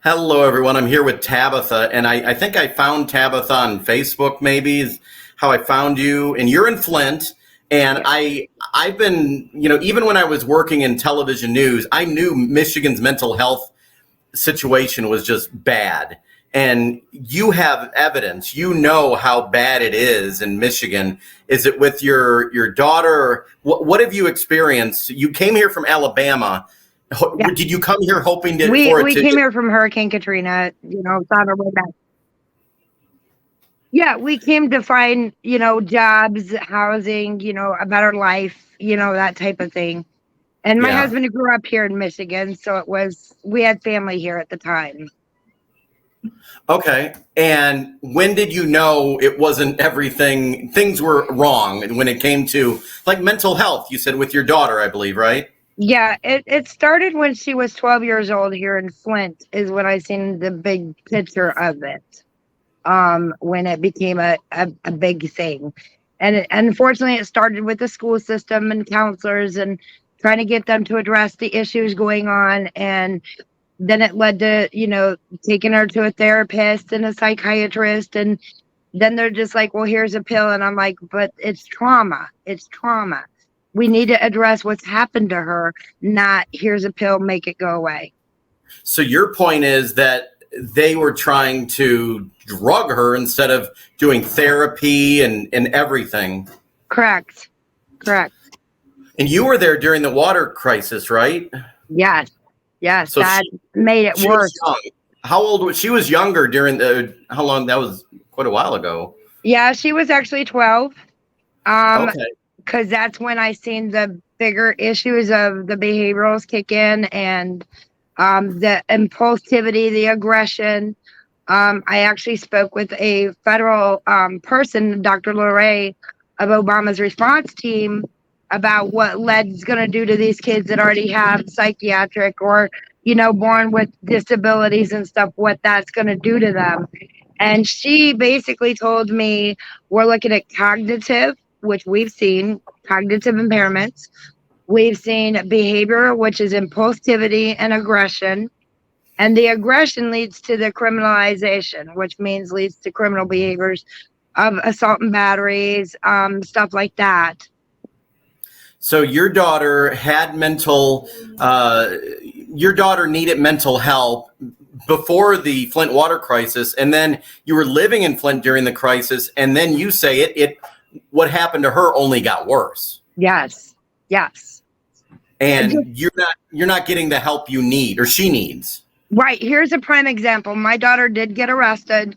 Hello, everyone. I'm here with Tabitha, and I think I found Tabitha on Facebook, maybe, is how I found you. And you're in Flint, and I've been, even when I was working in television news, I knew Michigan's mental health situation was just bad. And you have evidence. You know how bad it is in Michigan. Is it with your daughter? What have you experienced? You came here from Alabama. Yeah. Did you come here hoping to? We came here from Hurricane Katrina, thought our way back. Yeah, we came to find, jobs, housing, a better life, that type of thing. And my husband grew up here in Michigan, so we had family here at the time. Okay. And when did you know it wasn't everything, things were wrong when it came to like mental health, you said with your daughter, I believe, right? Yeah, it started when she was 12 years old here in Flint is when I seen the big picture of it. When it became a big thing. And unfortunately, it started with the school system and counselors and trying to get them to address the issues going on. And then it led to, taking her to a therapist and a psychiatrist. And then they're just like, well, here's a pill. And I'm like, but it's trauma. It's trauma. We need to address what's happened to her, not here's a pill, make it go away. So your point is that they were trying to drug her instead of doing therapy and everything. Correct. And you were there during the water crisis, right? Yes. So that made it worse. How old was she? Was younger during how long? That was quite a while ago. Yeah, she was actually 12. Okay. Because that's when I seen the bigger issues of the behaviorals kick in and the impulsivity, the aggression. I actually spoke with a federal person, Dr. Luray of Obama's response team, about what lead's going to do to these kids that already have psychiatric or, born with disabilities and stuff, what that's going to do to them. And she basically told me we're looking at cognitive, which we've seen, cognitive impairments. We've seen behavior, which is impulsivity and aggression. And the aggression leads to the criminalization, which means leads to criminal behaviors of assault and batteries, stuff like that. So your daughter had your daughter needed mental help before the Flint water crisis, and then you were living in Flint during the crisis, and then you say what happened to her only got worse. Yes. And you're not getting the help you need or she needs. Right. Here's a prime example. My daughter did get arrested.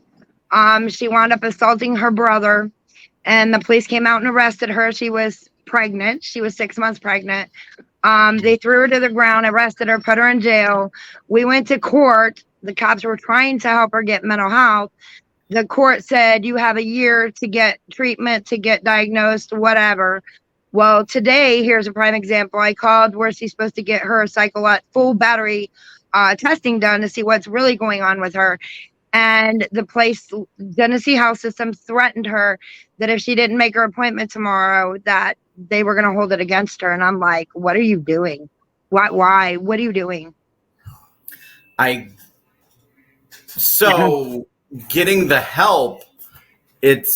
She wound up assaulting her brother, and the police came out and arrested her. She was pregnant. She was 6 months pregnant. They threw her to the ground, arrested her, put her in jail. We went to court. The cops were trying to help her get mental health. The court said you have a year to get treatment, to get diagnosed, whatever. Well, today, here's a prime example. I called where she's supposed to get her full battery testing done to see what's really going on with her. And the place, Genesee Health System, threatened her that if she didn't make her appointment tomorrow, that they were going to hold it against her. And I'm like, what are you doing? Why? What are you doing? Getting the help, it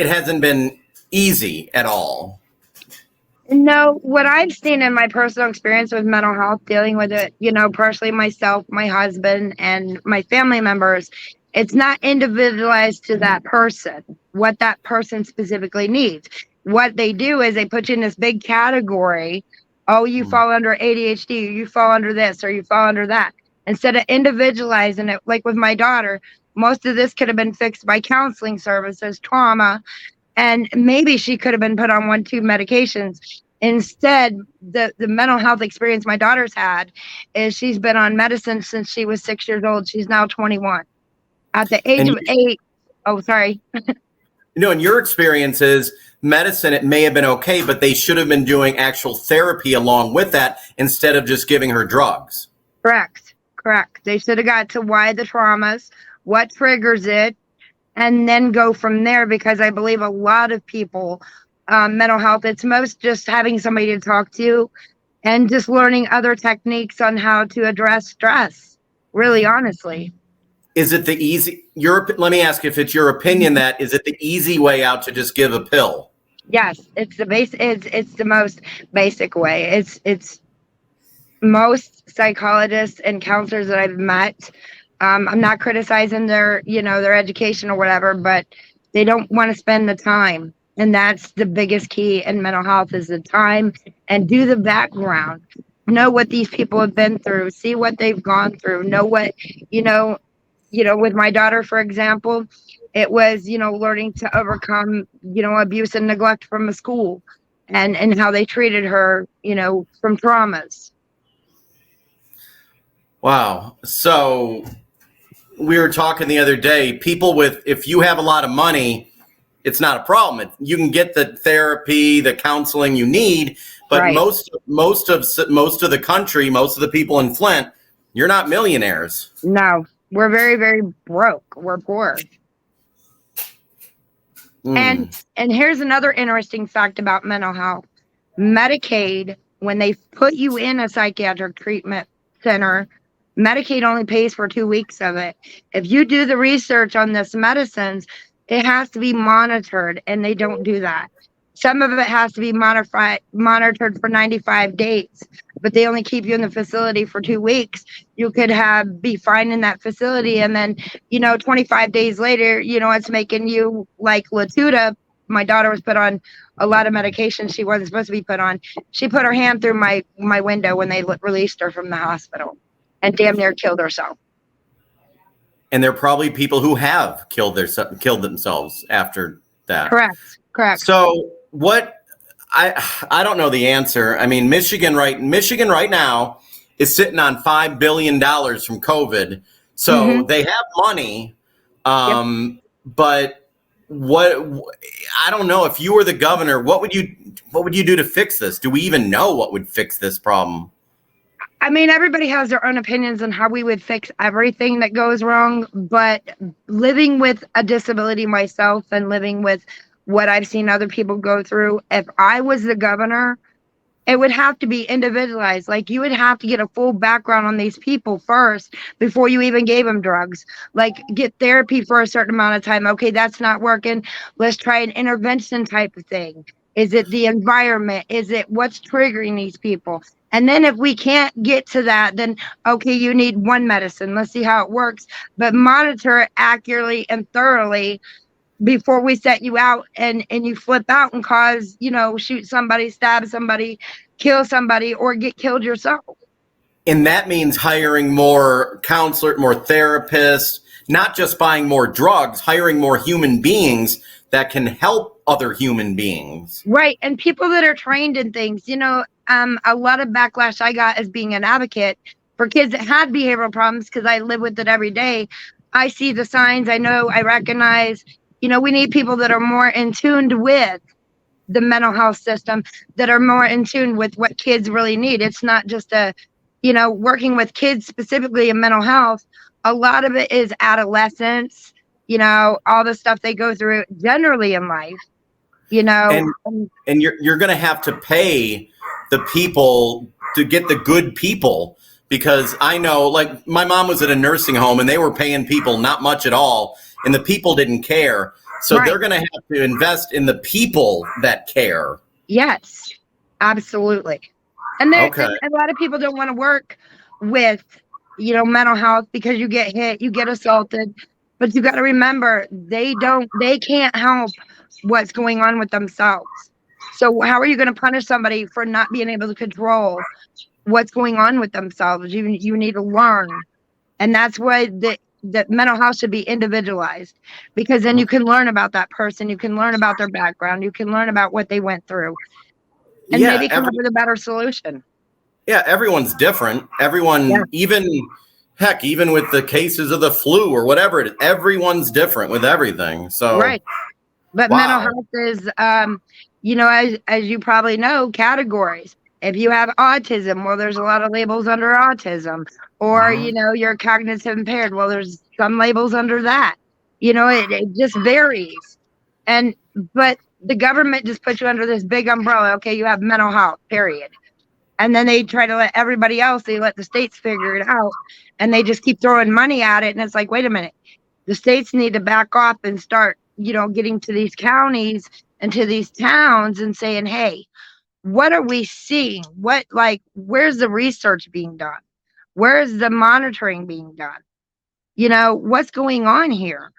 hasn't been easy at all. No, what I've seen in my personal experience with mental health, dealing with it, personally myself, my husband, and my family members, it's not individualized to that person, what that person specifically needs. What they do is they put you in this big category. Oh, you fall under ADHD, you fall under this, or you fall under that. Instead of individualizing it, like with my daughter, most of this could have been fixed by counseling services, trauma, and maybe she could have been put on 1-2 medications. Instead, the mental health experience my daughter's had is she's been on medicine since she was 6 years old. She's now 21. At the age of 8, oh, sorry. In your experience is medicine, it may have been okay, but they should have been doing actual therapy along with that instead of just giving her drugs. Correct. They should have got to why the traumas, what triggers it, and then go from there, because I believe a lot of people, mental health, it's most just having somebody to talk to and just learning other techniques on how to address stress. really honestly. Is it the let me ask if it's your opinion that, is it the easy way out to just give a pill? Yes, it's the most basic way. It's most psychologists and counselors that I've met. I'm not criticizing their, their education or whatever, but they don't want to spend the time. And that's the biggest key in mental health is the time, and do the background. Know what these people have been through, see what they've gone through, know what, with my daughter, for example, it was, learning to overcome, abuse and neglect from a school, and how they treated her, from traumas. Wow. So we were talking the other day, if you have a lot of money, it's not a problem. You can get the therapy, the counseling you need, but Right. most of the country, most of the people in Flint, you're not millionaires. No, we're very, very broke. We're poor. And here's another interesting fact about mental health. Medicaid, when they put you in a psychiatric treatment center, Medicaid only pays for 2 weeks of it. If you do the research on this medicines, it has to be monitored, and they don't do that. Some of it has to be monitored for 95 days, but they only keep you in the facility for 2 weeks. You could be fine in that facility, and then, 25 days later, it's making you like Latuda. My daughter was put on a lot of medication she wasn't supposed to be put on. She put her hand through my window when they released her from the hospital, and damn near killed herself. And there are probably people who have killed themselves after that. Correct. So I don't know the answer. I mean, Michigan right now is sitting on $5 billion from COVID. So they have money. But I don't know, if you were the governor, what would you do to fix this? Do we even know what would fix this problem? I mean, everybody has their own opinions on how we would fix everything that goes wrong, but living with a disability myself and living with what I've seen other people go through, if I was the governor, it would have to be individualized. Like, you would have to get a full background on these people first before you even gave them drugs. Like, get therapy for a certain amount of time. Okay, that's not working. Let's try an intervention type of thing. Is it the environment? Is it what's triggering these people? And then if we can't get to that, then, okay, you need one medicine. Let's see how it works. But monitor it accurately and thoroughly before we set you out and you flip out and cause, shoot somebody, stab somebody, kill somebody, or get killed yourself. And that means hiring more counselors, more therapists, not just buying more drugs, hiring more human beings that can help other human beings. Right. And people that are trained in things, a lot of backlash I got as being an advocate for kids that had behavioral problems, because I live with it every day. I see the signs. I know, I recognize, we need people that are more in tune with the mental health system, that are more in tune with what kids really need. It's not just working with kids specifically in mental health. A lot of it is adolescence, all the stuff they go through generally in life, And you're going to have to pay the people to get the good people, because I know, like, my mom was at a nursing home and they were paying people not much at all, and the people didn't care. So They're going to have to invest in the people that care. Yes, absolutely. And a lot of people don't want to work with, mental health, because you get hit, you get assaulted, but you got to remember, they can't help what's going on with themselves. So how are you going to punish somebody for not being able to control what's going on with themselves? You need to learn. And that's why the mental health should be individualized, because then you can learn about that person. You can learn about their background. You can learn about what they went through, and maybe come up with a better solution. Yeah, everyone's different. Everyone, even with the cases of the flu or whatever it is, everyone's different with everything. So right. But mental health is, as you probably know, categories. If you have autism, well, there's a lot of labels under autism. Or, you're cognitive impaired. Well, there's some labels under that. It just varies. But the government just puts you under this big umbrella. Okay, you have mental health, period. And then they try to let everybody else, they let the states figure it out, and they just keep throwing money at it. And it's like, wait a minute, the states need to back off and start, getting to these counties and to these towns and saying, hey, what are we seeing? Where's the research being done? Where's the monitoring being done? What's going on here?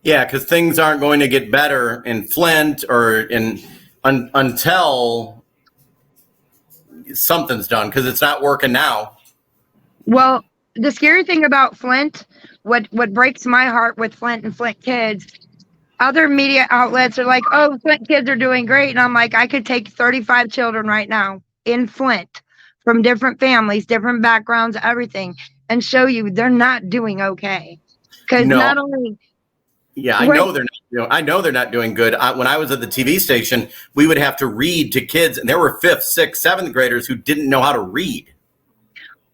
Yeah, because things aren't going to get better in Flint until something's done, because it's not working now. Well, the scary thing about Flint, what breaks my heart with Flint and Flint kids, other media outlets are like, oh, Flint kids are doing great. And I'm like, I could take 35 children right now in Flint from different families, different backgrounds, everything, and show you they're not doing okay. Because not only... Yeah, I know they're not. I know they're not doing good. When I was at the TV station, we would have to read to kids, and there were 5th, 6th, 7th graders who didn't know how to read.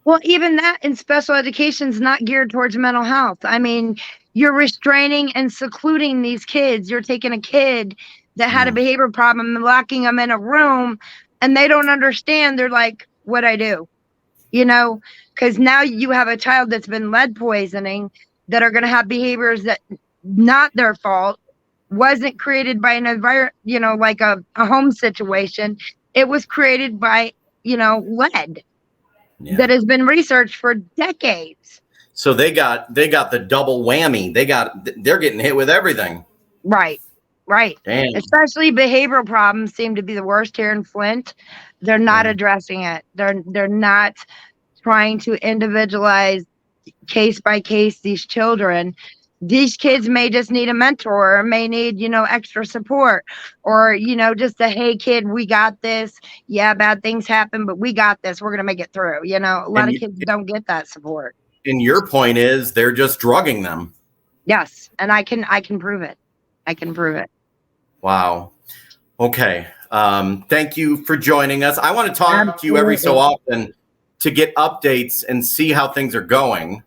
Well, even that in special education is not geared towards mental health. I mean, you're restraining and secluding these kids. You're taking a kid that had a behavior problem and locking them in a room, and they don't understand. They're like, what'd I do? Because now you have a child that's been lead poisoning, that are going to have behaviors that not their fault, wasn't created by an environment, like a home situation. It was created by, lead that has been researched for decades. So they got the double whammy. They're getting hit with everything. Right. Damn. Especially behavioral problems seem to be the worst here in Flint. They're not addressing it. They're not trying to individualize case by case these children. These kids may just need a mentor, or may need, extra support, or, just a, hey kid, we got this. Yeah, bad things happen, but we got this. We're going to make it through. A lot of kids don't get that support. And your point is they're just drugging them. Yes. And I can prove it. I can prove it. Wow. Okay. Thank you for joining us. I want to talk to you every so often to get updates and see how things are going.